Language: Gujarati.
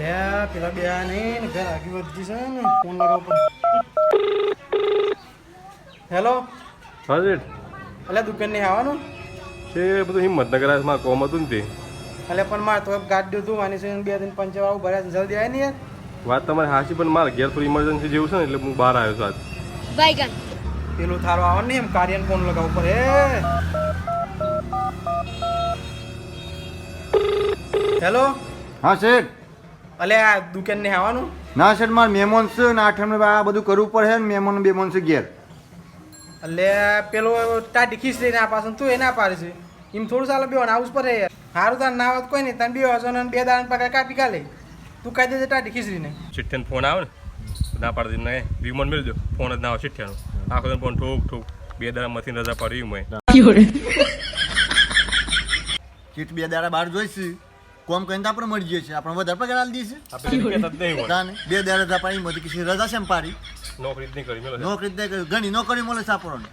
લે પેલા બે આ નહીં ઘર આગી વધતી છે ને ફોન લગાવ પર હેલો હા શેઠ એટલે દુકાન નહીં આવવાનું છે બધું હિંમતનગરમાં કોમ હતું ને તે એટલે પણ મારે તો ગાડી દઉં માની છે 2 દિન પંચવાળું ભર્યા છે જલ્દી આવી ને યાર વાત તમારી હાચી પણ મારે ઘેર થોડી ઇમરજન્સી જેવું છે ને એટલે હું બહાર આવ્યો છું આજ બાયગન પેલું થારું આવવાનું નહીં એમ કાર્યને ફોન લગાવવું પડે હેલો હા શેઠ અલે આ દુકાન નહીં આવવાનું ના શેઠ મારે મહેમાન છે ને આઠમને આ બધું કરવું પડે ને મહેમાન બેમાન છે ઘેર એટલે પેલો ટાટી ખીચડી ના પાછું તું એ ના પાડી છે એમ થોડું ચાલે બે આવું જ પડે યાર સારું તાર ના હોત કોઈ નહીં તમે બે હજો ને 2 દાડા પગાર કાપી કાલે તું કહી દેજે ટાટી ખીચડીને ચિઠ્ઠીનો ફોન આવે ને ના પાડી દઈને વિમન મેળજો ફોન જ ના આવે ચિઠ્ઠીનો આખો દિન ફોન ઠોક ઠોક 2 દાડામાંથી રજા પાડી મેં ચીટ 2 દાડા બહાર જોઈશું કોમ કરીને આપણે મળી જઈએ છીએ આપણે વધારે પગાર આલી દઈશું આપણે કહેતા જ નહીં હોય તાને 2 દાડા રજા પાડી મળી કિસી રજા છે એમ પાડી નોકરી જ નહીં કરી મેલો નોકરી જ નહીં કરી ઘણી નોકરી મળે છે આપણને